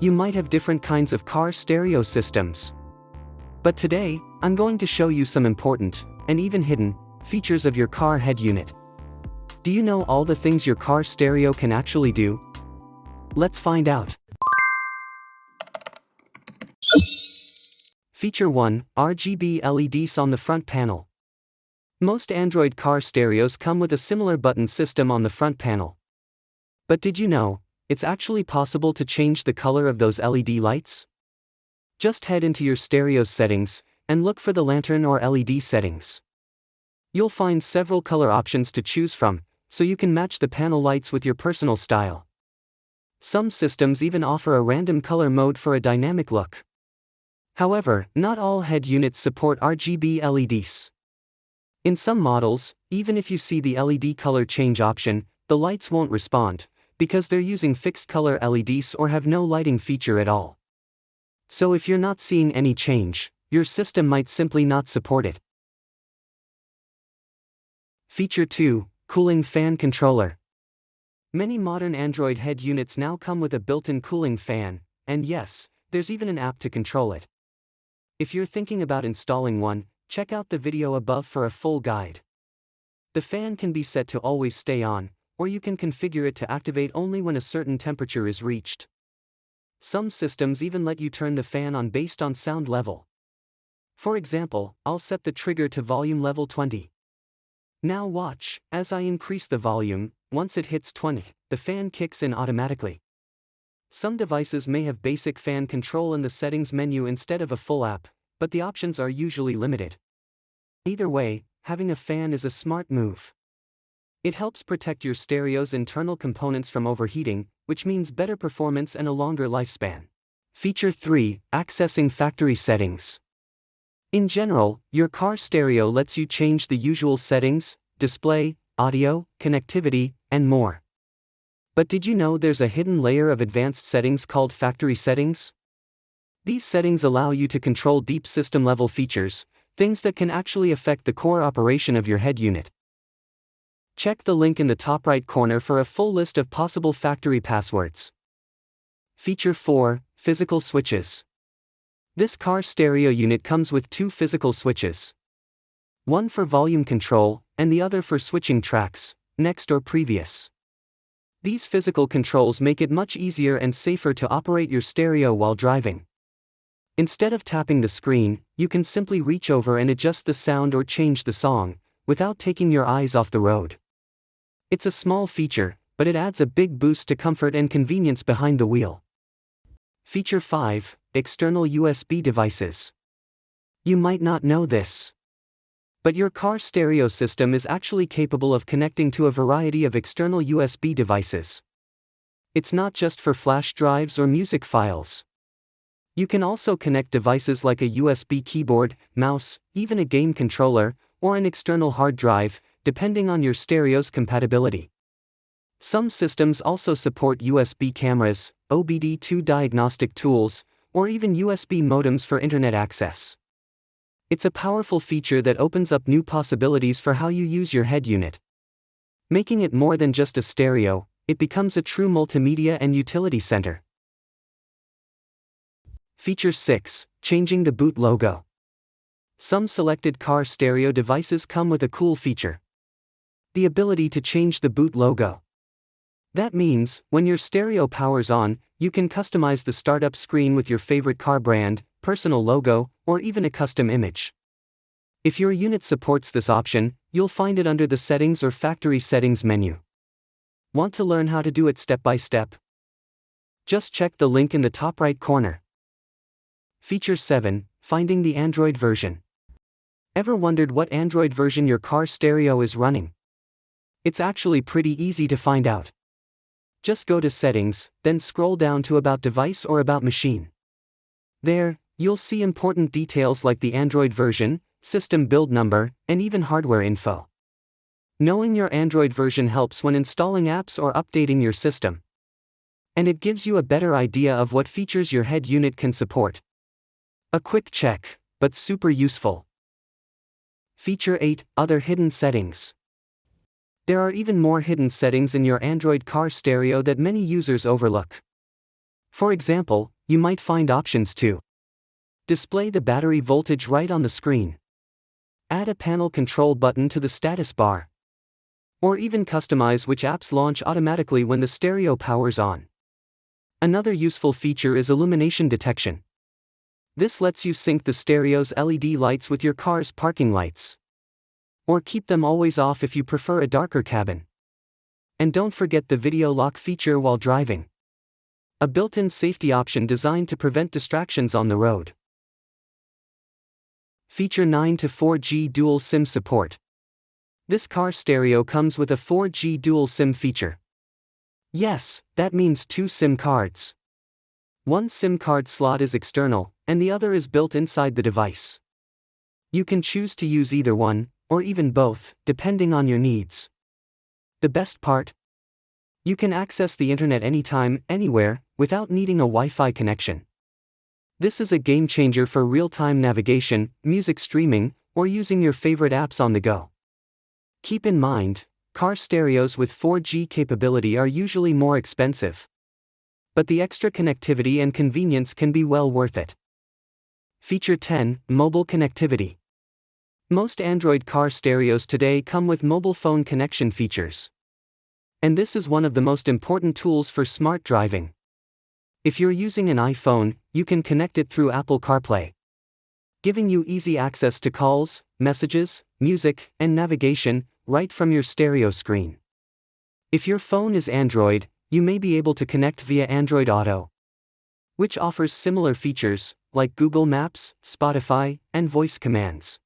You might have different kinds of car stereo systems. But today, I'm going to show you some important, and even hidden, features of your car head unit. Do you know all the things your car stereo can actually do? Let's find out. Feature 1, RGB LEDs on the front panel. Most Android car stereos come with a similar button system on the front panel. But did you know, it's actually possible to change the color of those LED lights? Just head into your stereo settings, and look for the lantern or LED settings. You'll find several color options to choose from, so you can match the panel lights with your personal style. Some systems even offer a random color mode for a dynamic look. However, not all head units support RGB LEDs. In some models, even if you see the LED color change option, the lights won't respond, because they're using fixed color LEDs or have no lighting feature at all. So if you're not seeing any change, your system might simply not support it. Feature 2, Cooling Fan Controller. Many modern Android head units now come with a built-in cooling fan, and yes, there's even an app to control it. If you're thinking about installing one, check out the video above for a full guide. The fan can be set to always stay on, or you can configure it to activate only when a certain temperature is reached. Some systems even let you turn the fan on based on sound level. For example, I'll set the trigger to volume level 20. Now watch, as I increase the volume, once it hits 20, the fan kicks in automatically. Some devices may have basic fan control in the settings menu instead of a full app, but the options are usually limited. Either way, having a fan is a smart move. It helps protect your stereo's internal components from overheating, which means better performance and a longer lifespan. Feature 3, Accessing Factory Settings. In general, your car stereo lets you change the usual settings, display, audio, connectivity, and more. But did you know there's a hidden layer of advanced settings called factory settings? These settings allow you to control deep system-level features, things that can actually affect the core operation of your head unit. Check the link in the top right corner for a full list of possible factory passwords. Feature 4, Physical Switches. This car stereo unit comes with two physical switches. One for volume control, and the other for switching tracks, next or previous. These physical controls make it much easier and safer to operate your stereo while driving. Instead of tapping the screen, you can simply reach over and adjust the sound or change the song, without taking your eyes off the road. It's a small feature, but it adds a big boost to comfort and convenience behind the wheel. Feature 5, External USB Devices. You might not know this, but your car stereo system is actually capable of connecting to a variety of external USB devices. It's not just for flash drives or music files. You can also connect devices like a USB keyboard, mouse, even a game controller, or an external hard drive, depending on your stereo's compatibility. Some systems also support USB cameras, OBD2 diagnostic tools, or even USB modems for internet access. It's a powerful feature that opens up new possibilities for how you use your head unit. Making it more than just a stereo, it becomes a true multimedia and utility center. Feature 6, Changing the boot logo. Some selected car stereo devices come with a cool feature: the ability to change the boot logo. That means, when your stereo powers on, you can customize the startup screen with your favorite car brand, personal logo, or even a custom image. If your unit supports this option, you'll find it under the Settings or Factory Settings menu. Want to learn how to do it step by step? Just check the link in the top right corner. Feature 7, Finding the Android version. Ever wondered what Android version your car stereo is running? It's actually pretty easy to find out. Just go to Settings, then scroll down to About Device or About Machine. There, you'll see important details like the Android version, system build number, and even hardware info. Knowing your Android version helps when installing apps or updating your system. And it gives you a better idea of what features your head unit can support. A quick check, but super useful. Feature 8, Other Hidden Settings. There are even more hidden settings in your Android car stereo that many users overlook. For example, you might find options to display the battery voltage right on the screen, add a panel control button to the status bar, or even customize which apps launch automatically when the stereo powers on. Another useful feature is illumination detection. This lets you sync the stereo's LED lights with your car's parking lights, or keep them always off if you prefer a darker cabin. And don't forget the video lock feature while driving, a built-in safety option designed to prevent distractions on the road. Feature 9 to 4G dual SIM support. This car stereo comes with a 4G dual SIM feature. Yes, that means 2 SIM cards. One SIM card slot is external, and the other is built inside the device. You can choose to use either one, or even both, depending on your needs. The best part? You can access the internet anytime, anywhere, without needing a Wi-Fi connection. This is a game changer for real-time navigation, music streaming, or using your favorite apps on the go. Keep in mind, car stereos with 4G capability are usually more expensive, but the extra connectivity and convenience can be well worth it. Feature 10, mobile connectivity. Most Android car stereos today come with mobile phone connection features. And this is one of the most important tools for smart driving. If you're using an iPhone, you can connect it through Apple CarPlay, giving you easy access to calls, messages, music, and navigation, right from your stereo screen. If your phone is Android, you may be able to connect via Android Auto, which offers similar features, like Google Maps, Spotify, and voice commands.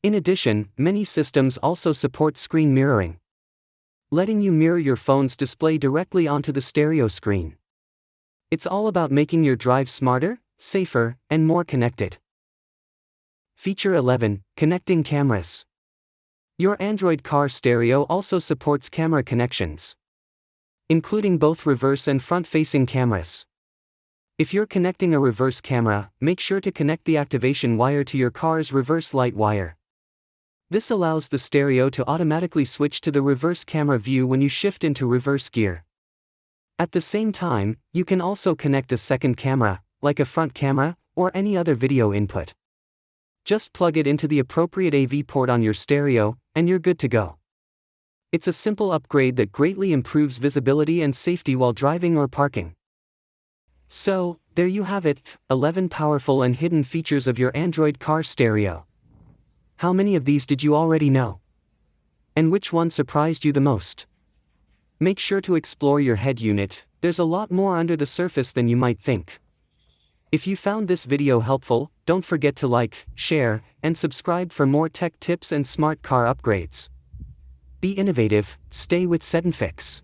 In addition, many systems also support screen mirroring, letting you mirror your phone's display directly onto the stereo screen. It's all about making your drive smarter, safer, and more connected. Feature 11, connecting cameras. Your Android car stereo also supports camera connections, including both reverse and front-facing cameras. If you're connecting a reverse camera, make sure to connect the activation wire to your car's reverse light wire. This allows the stereo to automatically switch to the reverse camera view when you shift into reverse gear. At the same time, you can also connect a second camera, like a front camera, or any other video input. Just plug it into the appropriate AV port on your stereo, and you're good to go. It's a simple upgrade that greatly improves visibility and safety while driving or parking. So, there you have it, 11 powerful and hidden features of your Android car stereo. How many of these did you already know? And which one surprised you the most? Make sure to explore your head unit, there's a lot more under the surface than you might think. If you found this video helpful, don't forget to like, share, and subscribe for more tech tips and smart car upgrades. Be innovative, stay with SetNFix.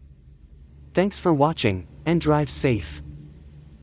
Thanks for watching, and drive safe.